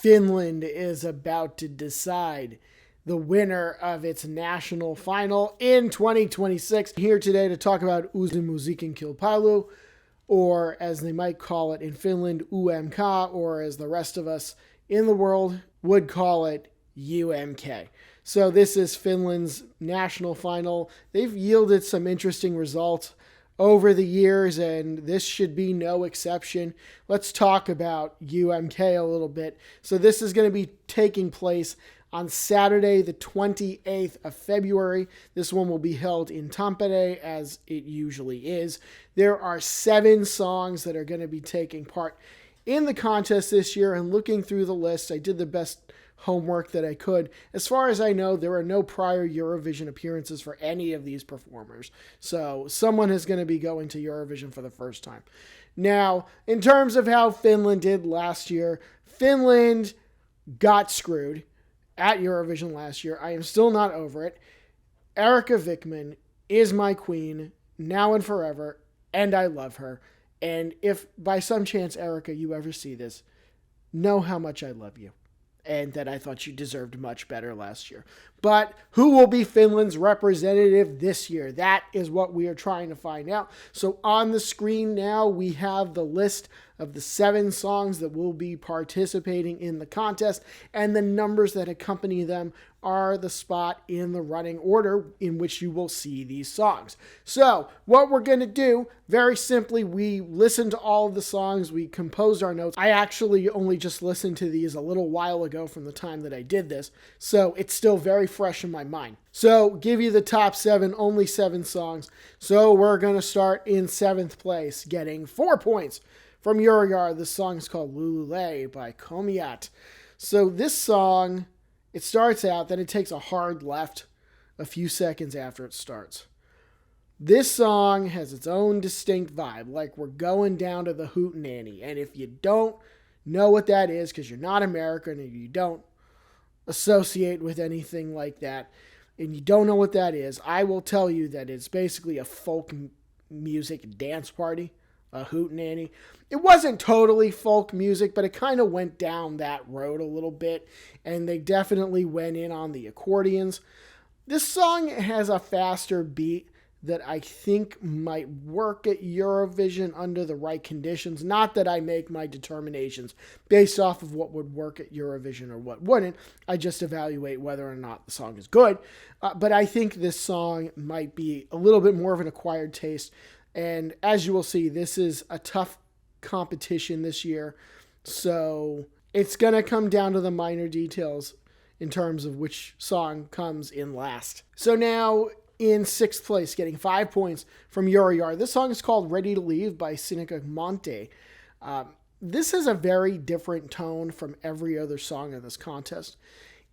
Finland is about to decide the winner of its national final in 2026. Here today to talk about Uusi Musiikin Kilpailu, or as they might call it in Finland, UMK, or as the rest of us in the world would call it, UMK. So this is Finland's national final. They've yielded some interesting results over the years, and this should be no exception. Let's talk about UMK a little bit. So this is going to be taking place on Saturday, the 28th of February. This one will be held in Tampere, as it usually is. There are 7 songs that are going to be taking part in the contest this year, and looking through the list, I did the best homework that I could. As far as I know, there are no prior Eurovision appearances for any of these performers. So someone is going to be going to Eurovision for the first time. Now, in terms of how Finland did last year, Finland got screwed at Eurovision last year. I am still not over it. Erika Vikman is my queen now and forever, and I love her. And if by some chance, Erika, you ever see this, know how much I love you, and that I thought you deserved much better last year. But who will be Finland's representative this year? That is what we are trying to find out. So on the screen now, we have the list of the 7 songs that will be participating in the contest, and the numbers that accompany them are the spot in the running order in which you will see these songs. So what we're going to do, very simply, we listened to all of the songs, we composed our notes. I actually only just listened to these a little while ago from the time that I did this, so it's still very fresh in my mind. So give you the top 7, only 7 songs. So we're going to start in 7th place, getting 4 points from Eurojard. This song is called Lulule by Komiat. So this song, it starts out, then it takes a hard left a few seconds after it starts. This song has its own distinct vibe, like we're going down to the hootenanny. And if you don't know what that is, because you're not American and you don't associate with anything like that, and you don't know what that is, I will tell you that it's basically a folk music dance party, a hootenanny. It wasn't totally folk music, but it kind of went down that road a little bit, and they definitely went in on the accordions. This song has a faster beat that I think might work at Eurovision under the right conditions. Not that I make my determinations based off of what would work at Eurovision or what wouldn't. I just evaluate whether or not the song is good. But I think this song might be a little bit more of an acquired taste. And as you will see, this is a tough competition this year. So it's going to come down to the minor details in terms of which song comes in last. So now in 6th place, getting 5 points from Eurojard. This song is called Ready to Leave by Sinikka Monte. This is a very different tone from every other song in this contest.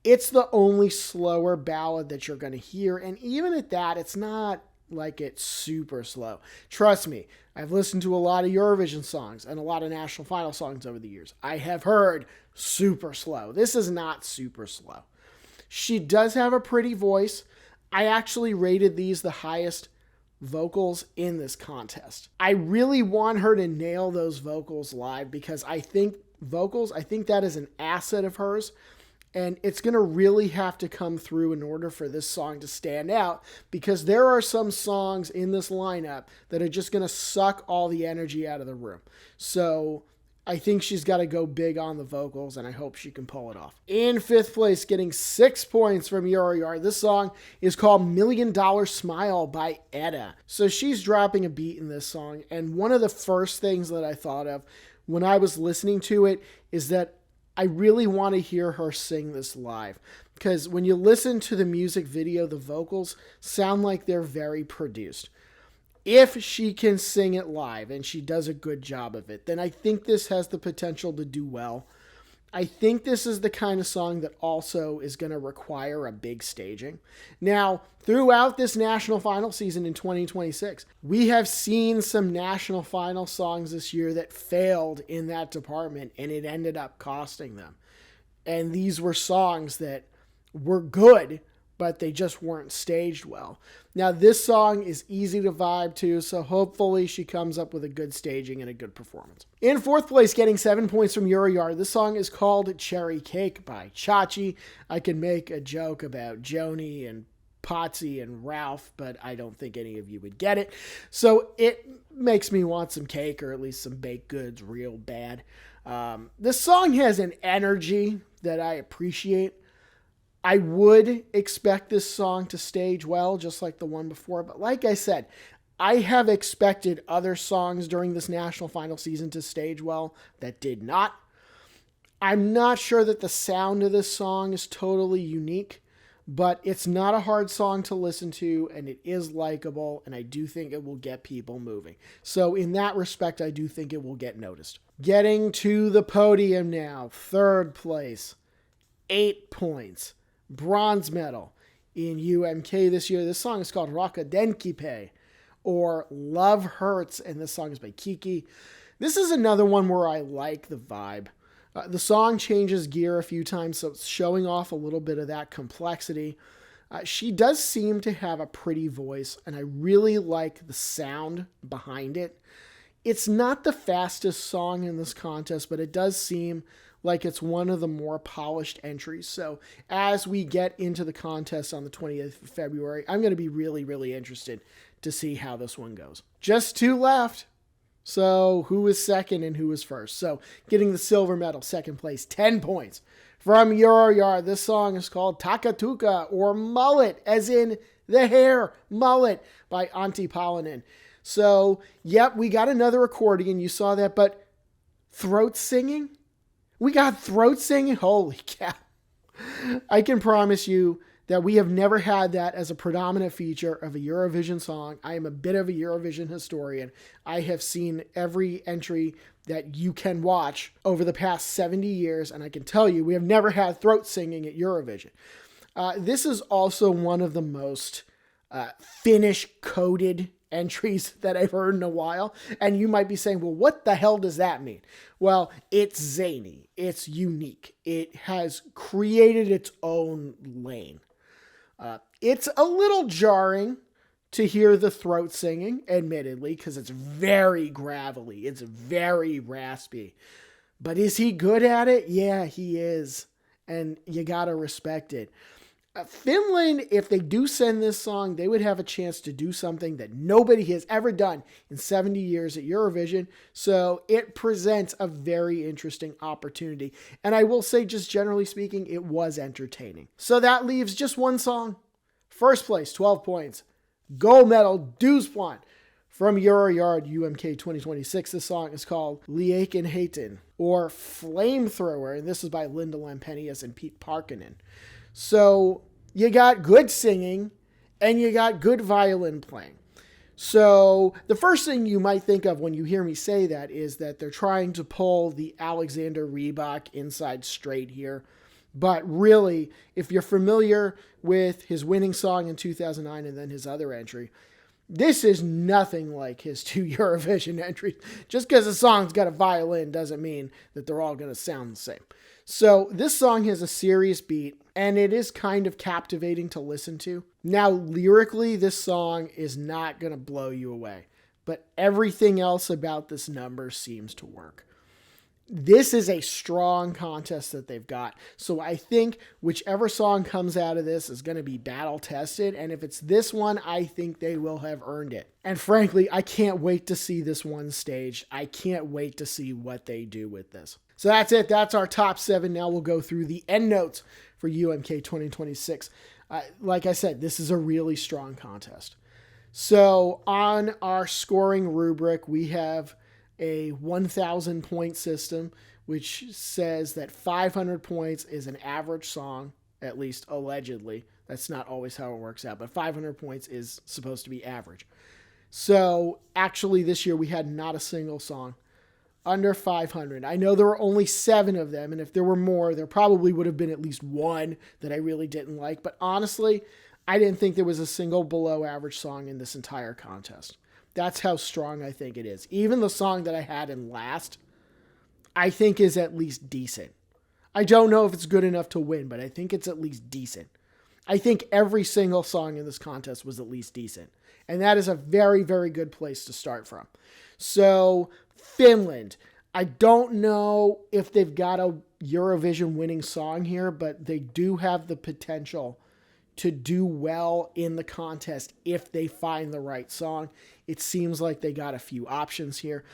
It's the only slower ballad that you're going to hear. And even at that, it's not like it's super slow. Trust me, I've listened to a lot of Eurovision songs and a lot of national final songs over the years. I have heard super slow. This is not super slow. She does have a pretty voice. I actually rated these the highest vocals in this contest. I really want her to nail those vocals live because I think that is an asset of hers. And it's going to really have to come through in order for this song to stand out, because there are some songs in this lineup that are just going to suck all the energy out of the room. So I think she's got to go big on the vocals, and I hope she can pull it off. In 5th place, getting 6 points from Eurojard, this song is called $1 Million Smile by Edda. So she's dropping a beat in this song, and one of the first things that I thought of when I was listening to it is that I really want to hear her sing this live, because when you listen to the music video, the vocals sound like they're very produced. If she can sing it live, and she does a good job of it, then I think this has the potential to do well. I think this is the kind of song that also is going to require a big staging. Now, throughout this national final season in 2026, we have seen some national final songs this year that failed in that department, and it ended up costing them. And these were songs that were good, but they just weren't staged well. Now, this song is easy to vibe to, so hopefully she comes up with a good staging and a good performance. In fourth place, getting 7 points from Euroyard, this song is called Cherry Cake by Chachi. I can make a joke about Joni and Potsy and Ralph, but I don't think any of you would get it. So it makes me want some cake, or at least some baked goods real bad. This song has an energy that I appreciate. I would expect this song to stage well, just like the one before. But like I said, I have expected other songs during this national final season to stage well that did not. I'm not sure that the sound of this song is totally unique, but it's not a hard song to listen to, and it is likable, and I do think it will get people moving. So in that respect, I do think it will get noticed. Getting to the podium now, third place, 8 points. Bronze medal in UMK this year. This song is called Rakadenkipe, or Love Hurts, and this song is by Kiki. This is another one where I like the vibe. The song changes gear a few times, so it's showing off a little bit of that complexity. She does seem to have a pretty voice, and I really like the sound behind it. It's not the fastest song in this contest, but it does seem like it's one of the more polished entries. So as we get into the contest on the 20th of February, I'm going to be really, really interested to see how this one goes. Just 2 left. So who is second and who is first? So getting the silver medal, second place, 10 points. From Euroyard, this song is called Takatuka, or Mullet, as in the hair, Mullet, by Antti Palonen. So, yep, we got another accordion. You saw that, but throat singing? We got throat singing? Holy cow. I can promise you that we have never had that as a predominant feature of a Eurovision song. I am a bit of a Eurovision historian. I have seen every entry that you can watch over the past 70 years, and I can tell you we have never had throat singing at Eurovision. This is also one of the most Finnish-coded entries that I've heard in a while. And you might be saying, well, what the hell does that mean? Well, it's zany. It's unique. It has created its own lane. It's a little jarring to hear the throat singing, admittedly, because it's very gravelly. It's very raspy. But is he good at it? Yeah, he is. And you gotta respect it. Finland, if they do send this song, they would have a chance to do something that nobody has ever done in 70 years at Eurovision. So it presents a very interesting opportunity. And I will say, just generally speaking, it was entertaining. So that leaves just one song. First place, 12 points. Gold medal, Dusplan. From Euroyard UMK 2026, this song is called Liakin Hayton, or Flamethrower. And this is by Linda Lampenius and Pete Parkkinen. So you got good singing and you got good violin playing. So the first thing you might think of when you hear me say that is that they're trying to pull the Alexander Rybak inside straight here. But really, if you're familiar with his winning song in 2009 and then his other entry, this is nothing like his 2 Eurovision entries. Just because a song's got a violin doesn't mean that they're all going to sound the same. So this song has a serious beat, and it is kind of captivating to listen to. Now, lyrically, this song is not going to blow you away, but everything else about this number seems to work. This is a strong contest that they've got. So I think whichever song comes out of this is going to be battle tested. And if it's this one, I think they will have earned it. And frankly, I can't wait to see this one staged. I can't wait to see what they do with this. So that's it. That's our top 7. Now we'll go through the end notes for UMK 2026. Like I said, this is a really strong contest. So on our scoring rubric, we have a 1,000 point system, which says that 500 points is an average song, at least allegedly. That's not always how it works out, but 500 points is supposed to be average. So actually this year we had not a single song under 500. I know there were only 7 of them, and if there were more, there probably would have been at least one that I really didn't like. But honestly, I didn't think there was a single below average song in this entire contest. That's how strong I think it is. Even the song that I had in last, I think is at least decent. I don't know if it's good enough to win, but I think it's at least decent. I think every single song in this contest was at least decent. And that is a very, very good place to start from. So, Finland. I don't know if they've got a Eurovision winning song here, but they do have the potential to do well in the contest if they find the right song. It seems like they got a few options here.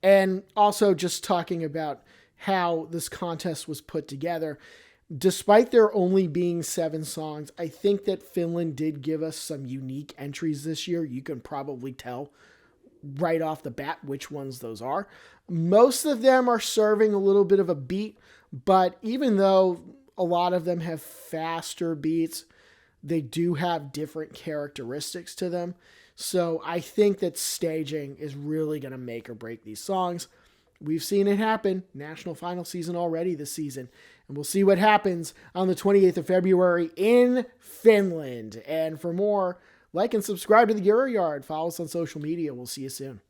And also just talking about how this contest was put together. Despite there only being 7 songs, I think that Finland did give us some unique entries this year. You can probably tell right off the bat which ones those are. Most of them are serving a little bit of a beat, but even though a lot of them have faster beats, they do have different characteristics to them. So I think that staging is really going to make or break these songs. We've seen it happen. National final season already this season. And we'll see what happens on the 28th of February in Finland. And for more, like and subscribe to the Euro Yard. Follow us on social media. We'll see you soon.